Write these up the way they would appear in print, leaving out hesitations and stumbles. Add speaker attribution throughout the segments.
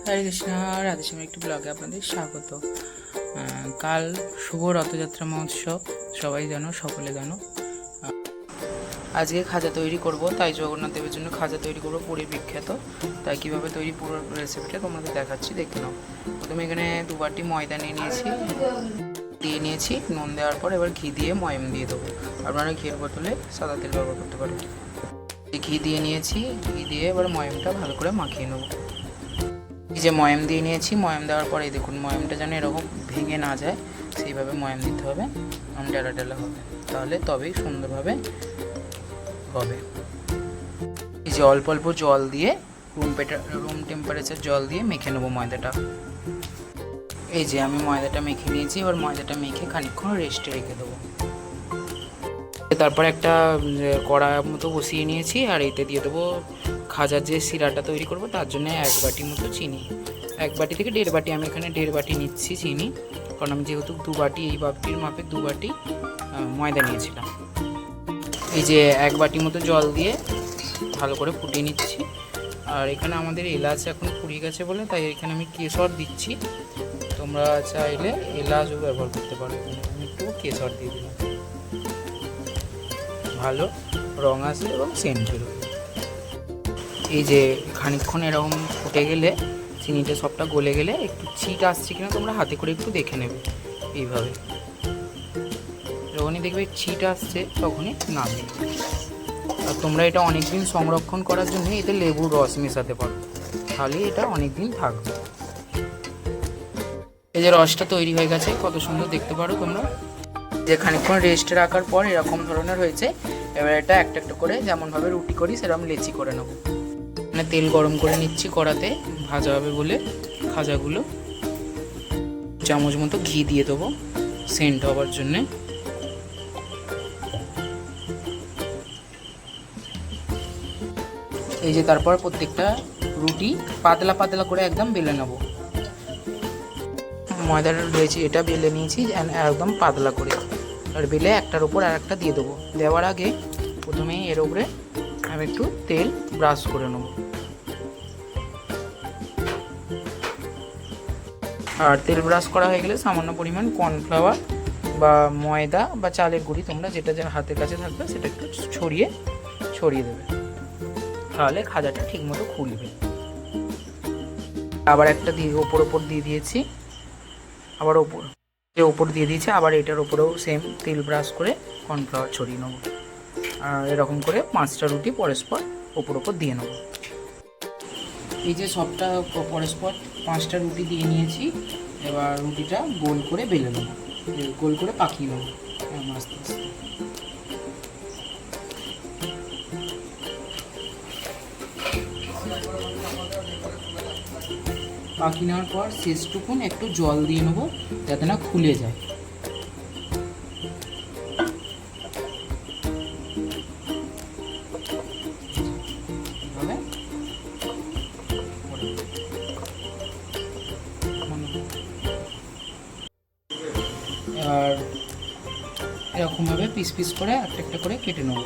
Speaker 1: হরে কৃষ্ণ, রাধে শ্যামের একটি ব্লগে আপনাদের স্বাগত। কাল শুভ রথযাত্রা মহোৎসব, সবাই জানো, সকলে জানো। আজকে খাজা তৈরি করব, তাই জগন্নাথ দেবের জন্য খাজা তৈরি করবো, পুরী বিখ্যাত। তাই কীভাবে তৈরি পুরো রেসিপিটা তোমাদের দেখাচ্ছি, দেখে নাও। প্রথমে এখানে 2 বাটি ময়দা দিয়ে নিয়েছি নুন দেওয়ার পর এবার ঘি দিয়ে ময়ম দিয়ে দেবো। আপনারা ঘিয়ের বোতলে সাদা তেল ব্যবহার করতে পারেন। ঘি দিয়ে নিয়েছি, ঘি দিয়ে এবার ময়মটা ভালো করে মাখিয়ে নেবো। এই যে ময়ম দিয়ে নিয়েছি, ময়ম দেওয়ার পরে দেখুন ময়মটা যেন এরকম ভেঙে না যায়, সেইভাবে ময়ম দিতে হবে। ডেলা ডেলা হবে, তাহলে তবেই সুন্দরভাবে হবে। এই যে অল্প অল্প জল দিয়ে রুম টেম্পারেচার জল দিয়ে মেখে নেবো ময়দাটা। এই যে আমি ময়দাটা মেখে নিয়েছি, এবার ময়দাটা মেখে খানিকক্ষণ রেস্টে রেখে দেবো। তারপর একটা কড়া মতো বসিয়ে নিয়েছি, আর এতে দিয়ে দেবো খাজার যে শিরাটা তৈরি করব, তার জন্য 1 বাটি মতো চিনি। 1 বাটি থেকে 1.5 বাটি, আমি এখানে 1.5 বাটি নিচ্ছি চিনি, কারণ আমি যেহেতু 2 বাটি, এই বাটির মাপে 2 বাটি ময়দা নিয়েছিলাম। এই যে 1 বাটি মতো জল দিয়ে ভালো করে ফুটিয়ে নিচ্ছি। আর এখানে আমাদের এলাচ এখন ফুরিয়ে গেছে বলে, তাই এখানে আমি কেশর দিচ্ছি। তোমরা চাইলে এলাচও ব্যবহার করতে পারো। আমি একটু কেশর দিয়ে দিলাম, ভালো রং আসবে এবং সেন্ট বেরোবে। এই যে খানিকক্ষণ এরকম ফুটে গেলে, চিনিটা সবটা গলে গেলে একটু ছিট আসছে কিনা তোমরা হাতে করে একটু দেখে নেবে। এইভাবে যখনই দেখবে ছিট আসছে তখনই নামিয়ে। আর তোমরা এটা অনেক দিন সংরক্ষণ করার জন্য এতে লেবুর রস মেশাতে পারো, তাহলে এটা অনেক দিন থাকবে। এই যে রসটা তৈরি হয়ে গেছে, কত সুন্দর দেখতে পারো তোমরা। যে খানিকক্ষণ রেস্টে রাখার পর এরকম ধরনের হয়েছে। এবার এটা একটা একটা করে যেমনভাবে রুটি করি সেরকম লেচি করে নেবো। মানে তেল গরম করে নিচ্ছি কড়াতে, ভাজা হবে বলে খাজাগুলো। চামচ মতো ঘি দিয়ে দেবো সেন্ট হওয়ার জন্যে। এই যে তারপর প্রত্যেকটা রুটি পাতলা পাতলা করে একদম বেলে নেবো। ময়দাটা রয়েছে, এটা বেলে নিয়েছি একদম পাতলা করে। আর বেলে একটার ওপর আর একটা দিয়ে দেবো। দেওয়ার আগে প্রথমেই এর উপরে আমি একটু তেল ব্রাশ করে নেব। আর তেল ব্রাশ করা হয়ে গেলে সামান্য পরিমাণ কর্নফ্লাওয়ার বা ময়দা বা চালের গুঁড়ি, তোমরা যেটা যার হাতের কাছে থাকবে সেটা একটু ছড়িয়ে দেবে, তাহলে খাজাটা ঠিক মতো খুলবে। আবার একটা দিয়ে ওপর দিয়ে দিয়েছি, আবার ওপর দিয়ে দিয়েছি, আবার এটার ওপরেও সেম তেল ব্রাশ করে কর্নফ্লাওয়ার ছড়িয়ে নেবো। আর এরকম করে 5টা রুটি পরস্পর ওপর দিয়ে নেবো। এই যে সবটা পরস্পর 5টা রুটি দিয়ে নিয়েছি। এবার রুটিটা গোল করে বেলে নেবো, গোল করে পাকিয়ে নেবো আস্তে আস্তে। পাকিয়ে নেওয়ার পর শেষটুকুন একটু জল দিয়ে নেবো যাতে না খুলে যায়। আর এরকমভাবে পিস পিস করে একটা একটা করে কেটে নেব।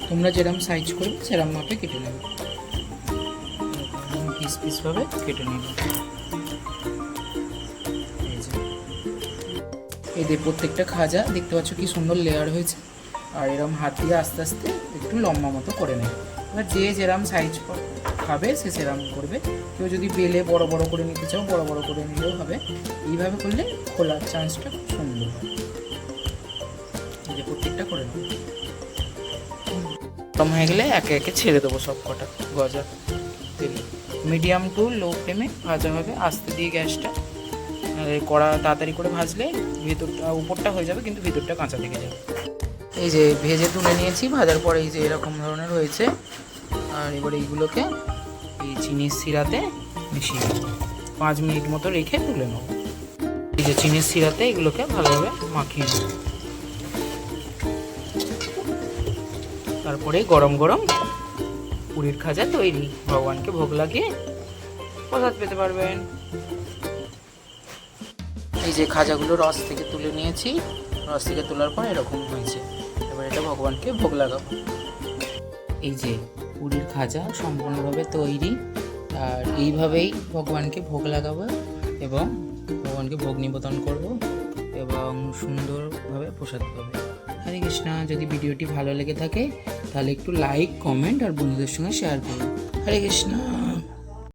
Speaker 1: তোমরা যেরকম সাইজ করবে সেরকম মাপে কেটে নেবে, পিস পিস ভাবে কেটে নেবে। এই যে প্রত্যেকটা খাজা দেখতে পাচ্ছ কি সুন্দর লেয়ার হয়েছে। আর এরকম হাত দিয়ে আস্তে আস্তে একটু লম্বা মতো করে নেবে। এবার যে যেরকম সাইজ খাবে সে সেরকম করবে। কেউ যদি বেলে বড় বড় করে নিতে চাও বড় বড় করে নিলেও হবে। এইভাবে করলে খোলার চান্সটা খুব সুন্দর হয়। এই যে প্রত্যেকটা করে নেবে। কম হয়ে গেলে একে একে ছেড়ে দেবো সব কটা গজা তেলে। মিডিয়াম টু লো ফ্লেমে ভাজা হবে, আস্তে দিয়ে গ্যাসটা। কড়া তাড়াতাড়ি করে ভাজলে ভেতরটা উপরটা হয়ে যাবে, কিন্তু ভেতরটা কাঁচা থেকে যাবে। এই যে ভেজে তুলে নিয়েছি, ভাজার পরে এই যে এরকম ধরনের হয়েছে। আর এবার এইগুলোকে এই চিনির শিরাতে মিশিয়ে নেব, 5 মিনিট মতো রেখে তুলে নেব। এই যে চিনির শিরাতে এগুলোকে ভালোভাবে মাখিয়ে নেব। তারপরে গরম গরম পুরীর খাজা তৈরি। ভগবানকে ভোগ লাগিয়ে প্রসাদ পেতে পারবেন। এই যে খাজাগুলো রস থেকে তুলে নিয়েছি, রস থেকে তোলার পর এরকম হয়েছে। এবার এটা ভগবানকে ভোগ লাগাবো। এই যে পুরীর খাজা সম্পূর্ণভাবে তৈরি, আর এইভাবেই ভগবানকে ভোগ লাগাবো এবং ভগবানকে ভোগ নিবেদন করব এবং সুন্দরভাবে প্রসাদ পাবে। হরে কৃষ্ণ। যদি ভিডিওটি ভালো লেগে থাকে তাহলে একটু লাইক, কমেন্ট আর বন্ধুদের সঙ্গে শেয়ার করুন। হরে কৃষ্ণ।